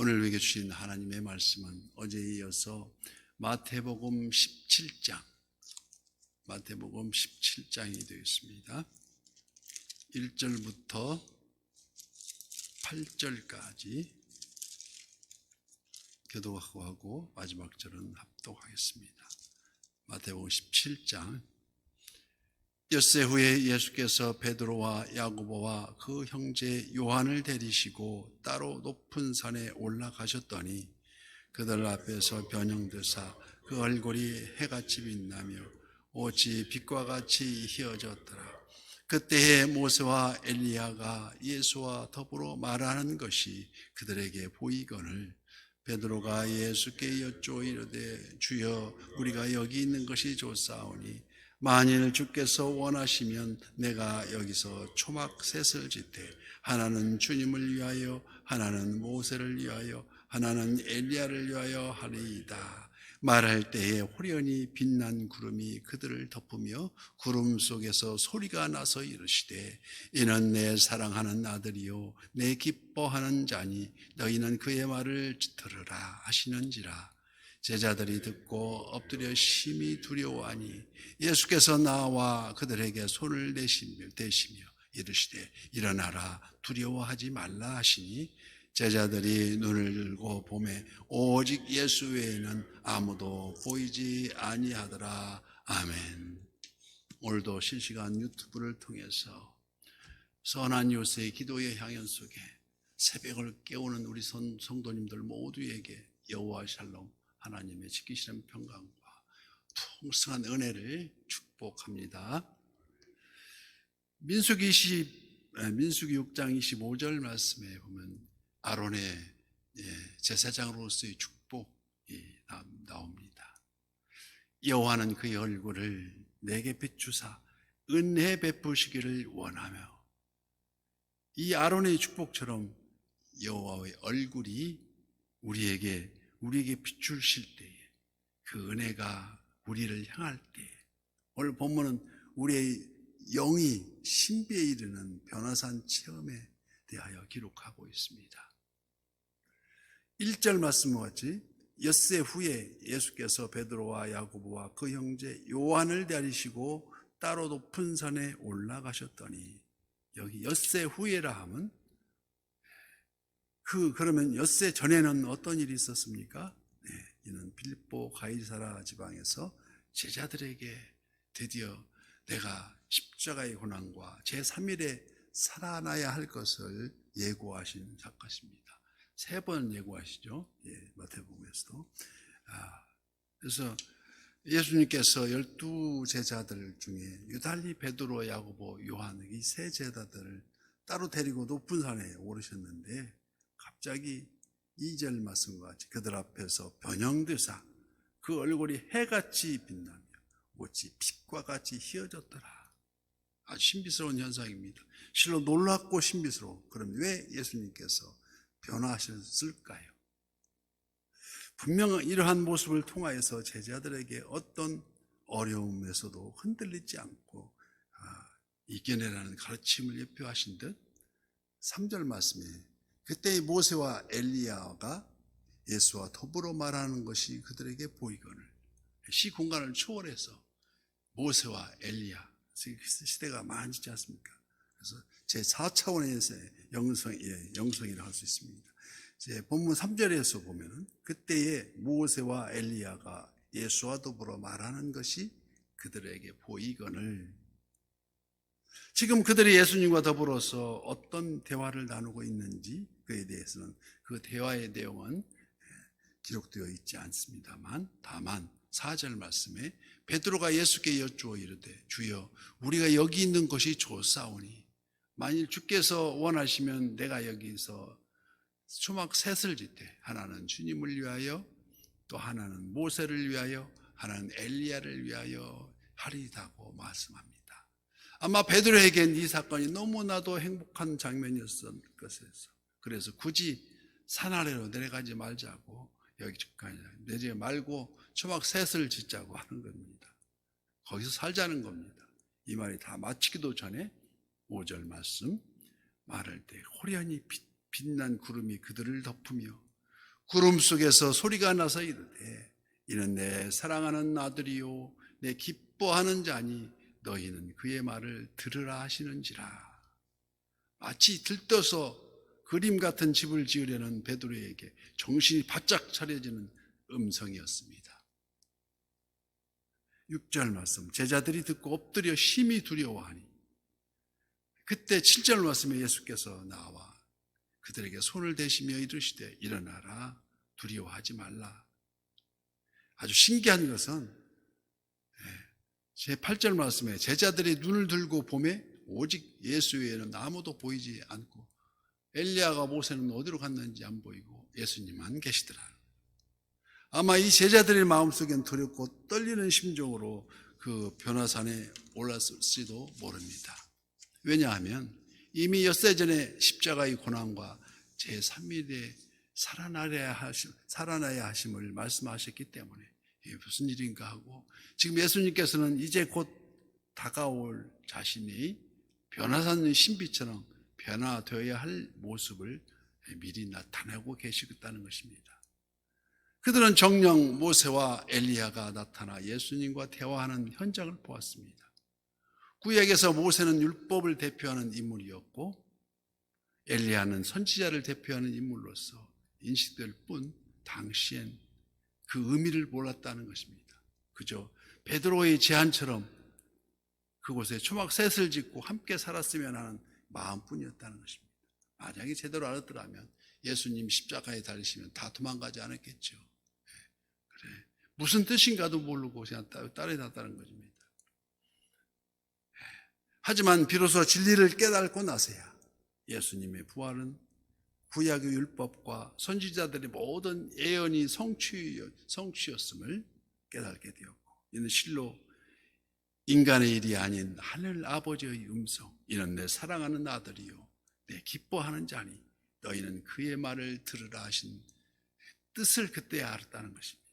오늘 우리에게 주신 하나님의 말씀은 어제에 이어서 마태복음 17장, 마태복음 17장이 되겠습니다. 1절부터 8절까지 교독하고 마지막 절은 합독하겠습니다. 마태복음 17장. 엿새 후에 예수께서 베드로와 야고보와 그 형제 요한을 데리시고 따로 높은 산에 올라가셨더니 그들 앞에서 변형되사 그 얼굴이 해같이 빛나며 옷이 빛과 같이 희어졌더라. 그때에 모세와 엘리야가 예수와 더불어 말하는 것이 그들에게 보이거늘 베드로가 예수께 여쭈어 이르되 주여 우리가 여기 있는 것이 좋사오니 만일 주께서 원하시면 내가 여기서 초막 셋을 짓되 하나는 주님을 위하여 하나는 모세를 위하여 하나는 엘리야를 위하여 하리이다. 말할 때에 호련히 빛난 구름이 그들을 덮으며 구름 속에서 소리가 나서 이르시되 이는 내 사랑하는 아들이요 내 기뻐하는 자니 너희는 그의 말을 들으라 하시는지라. 제자들이 듣고 엎드려 심히 두려워하니 예수께서 나와 그들에게 손을 대시며 이르시되 일어나라 두려워하지 말라 하시니 제자들이 눈을 들고 보매 오직 예수 외에는 아무도 보이지 아니하더라. 아멘. 오늘도 실시간 유튜브를 통해서 선한 요새의 기도의 향연 속에 새벽을 깨우는 우리 성도님들 모두에게 여호와 샬롬 하나님의 지키시는 평강과 풍성한 은혜를 축복합니다. 민수기 6장 25절 말씀에 보면 아론의 제사장으로서의 축복이 나옵니다. 여호와는 그의 얼굴을 내게 비추사 은혜 베푸시기를 원하며, 이 아론의 축복처럼 여호와의 얼굴이 우리에게 비추실 때에 그 은혜가 우리를 향할 때에, 오늘 본문은 우리의 영이 신비에 이르는 변화산 체험에 대하여 기록하고 있습니다. 1절 말씀과 같이 엿새 후에 예수께서 베드로와 야고보와 그 형제 요한을 데리시고 따로 높은 산에 올라가셨더니, 여기 엿새 후에라 하면 그러면 엿새 전에는 어떤 일이 있었습니까? 이는 빌립보 가이사라 지방에서 제자들에게 드디어 내가 십자가의 고난과 제3일에 살아나야 할 것을 예고하신 사건입니다. 3번 예고하시죠. 마태복음에서도. 그래서 예수님께서 12 제자들 중에 유달리 베드로, 야고보, 요한 이 3 제자들을 따로 데리고 높은 산에 오르셨는데 갑자기 2절 말씀과 같이 그들 앞에서 변형되사 그 얼굴이 해같이 빛나며 옷이 빛과 같이 희어졌더라. 아주 신비스러운 현상입니다. 실로 놀랍고 신비스러워. 그럼 왜 예수님께서 변화하셨을까요? 분명 이러한 모습을 통하여서 제자들에게 어떤 어려움에서도 흔들리지 않고 이겨내라는 가르침을 예표하신 듯 3절 말씀에 그때의 모세와 엘리야가 예수와 더불어 말하는 것이 그들에게 보이거늘, 시공간을 초월해서 모세와 엘리야, 시대가 많지 않습니까? 그래서 제4차원에서의 영성이라고 할 수 있습니다. 본문 3절에서 보면은 그때의 모세와 엘리야가 예수와 더불어 말하는 것이 그들에게 보이거늘, 지금 그들이 예수님과 더불어서 어떤 대화를 나누고 있는지 그에 대해서는 그 대화의 내용은 기록되어 있지 않습니다만, 다만 4절 말씀에 베드로가 예수께 여쭈어 이르되 주여 우리가 여기 있는 것이 좋사오니 만일 주께서 원하시면 내가 여기서 초막 셋을 짓되 하나는 주님을 위하여 또 하나는 모세를 위하여 하나는 엘리야를 위하여 하리다고 말씀합니다. 아마 베드로에겐 이 사건이 너무나도 행복한 장면이었을 것에서 그래서 굳이 산 아래로 내려가지 말자고, 여기까지 내지 말고 초막 셋을 짓자고 하는 겁니다. 거기서 살자는 겁니다. 이 말이 다 마치기도 전에 5절 말씀 말할 때 호련히 빛난 구름이 그들을 덮으며 구름 속에서 소리가 나서 이르되 이는 내 사랑하는 아들이요 내 기뻐하는 자니 너희는 그의 말을 들으라 하시는지라. 마치 들떠서 그림 같은 집을 지으려는 베드로에게 정신이 바짝 차려지는 음성이었습니다. 6절 말씀, 제자들이 듣고 엎드려 심히 두려워하니 그때 7절 말씀에 예수께서 나와 그들에게 손을 대시며 이르시되 일어나라 두려워하지 말라. 아주 신기한 것은 제 8절 말씀에 제자들이 눈을 들고 보매 오직 예수 외에는 아무도 보이지 않고 엘리야가 모세는 어디로 갔는지 안 보이고 예수님만 계시더라. 아마 이 제자들의 마음속엔 두렵고 떨리는 심정으로 그 변화산에 올랐을지도 모릅니다. 왜냐하면 이미 엿새 전에 십자가의 고난과 제3일에 살아나야 하심을 말씀하셨기 때문에 이게 무슨 일인가 하고, 지금 예수님께서는 이제 곧 다가올 자신이 변화산 신비처럼 변화되어야 할 모습을 미리 나타내고 계시겠다는 것입니다. 그들은 정녕 모세와 엘리야가 나타나 예수님과 대화하는 현장을 보았습니다. 구약에서 모세는 율법을 대표하는 인물이었고 엘리야는 선지자를 대표하는 인물로서 인식될 뿐 당시엔 그 의미를 몰랐다는 것입니다. 그저 베드로의 제안처럼 그곳에 초막셋을 짓고 함께 살았으면 하는 마음뿐이었다는 것입니다. 만약에 제대로 알았더라면 예수님 십자가에 달리시면 다 도망가지 않았겠죠. 그래, 무슨 뜻인가도 모르고 그냥 따라다녔다는 것입니다. 하지만 비로소 진리를 깨닫고 나서야 예수님의 부활은 구약의 율법과 선지자들의 모든 예언이 성취였음을 깨닫게 되었고, 이는 실로 인간의 일이 아닌 하늘 아버지의 음성, 이는 내 사랑하는 아들이요 내 기뻐하는 자니 너희는 그의 말을 들으라 하신 뜻을 그때 알았다는 것입니다.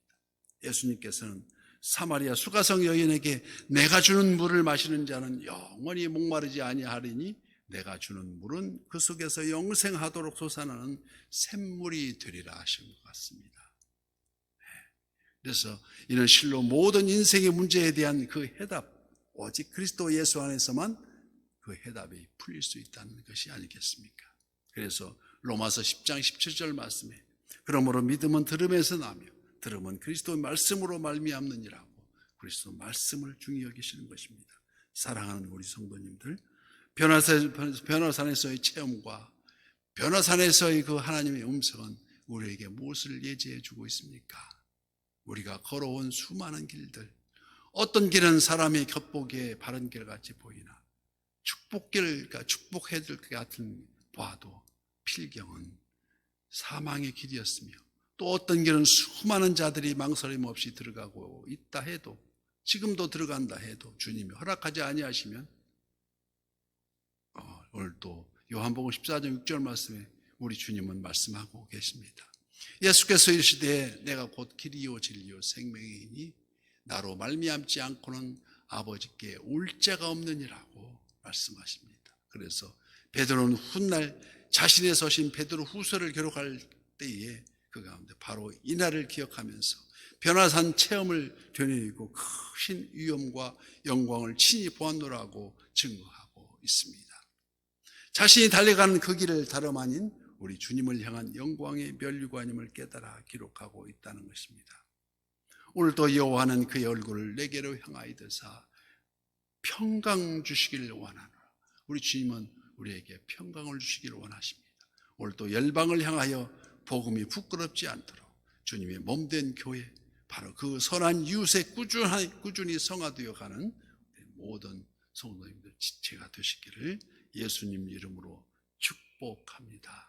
예수님께서는 사마리아 수가성 여인에게 내가 주는 물을 마시는 자는 영원히 목마르지 아니하리니 내가 주는 물은 그 속에서 영생하도록 솟아나는 샘물이 되리라 하신 것 같습니다. 그래서 이는 실로 모든 인생의 문제에 대한 그 해답, 오직 그리스도 예수 안에서만 그 해답이 풀릴 수 있다는 것이 아니겠습니까? 그래서 로마서 10장 17절 말씀에 그러므로 믿음은 들음에서 나며 들음은 그리스도의 말씀으로 말미암느니라고 그리스도 말씀을 중히 여기시는 것입니다. 사랑하는 우리 성도님들, 변화산에서의 체험과 변화산에서의 그 하나님의 음성은 우리에게 무엇을 예지해 주고 있습니까? 우리가 걸어온 수많은 길들, 어떤 길은 사람의 겉보기에 바른 길 같이 보이나 축복해야 될 것 같은 봐도 필경은 사망의 길이었으며, 또 어떤 길은 수많은 자들이 망설임 없이 들어가고 있다 해도, 지금도 들어간다 해도 주님이 허락하지 아니하시면 오늘 또 요한복음 14장 6절 말씀에 우리 주님은 말씀하고 계십니다. 예수께서 이르시되 내가 곧 길이요 진리요 생명이니 나로 말미암지 않고는 아버지께 올 자가 없느니라고 말씀하십니다. 그래서 베드로는 훗날 자신의 서신 베드로 후서를 기록할 때에 그 가운데 바로 이날을 기억하면서 변화산 체험을 되뇌이고 크신 위엄과 영광을 친히 보았노라고 증거하고 있습니다. 자신이 달려가는 그 길을 다름 아닌 우리 주님을 향한 영광의 면류관임을 깨달아 기록하고 있다는 것입니다. 오늘도 여호와는 그의 얼굴을 내게로 향하이드사 평강 주시기를 원하노라. 우리 주님은 우리에게 평강을 주시기를 원하십니다. 오늘도 열방을 향하여 복음이 부끄럽지 않도록 주님의 몸된 교회, 바로 그 선한 이웃에 꾸준히 성화되어 가는 모든 성도님들 지체가 되시기를 예수님 이름으로 축복합니다.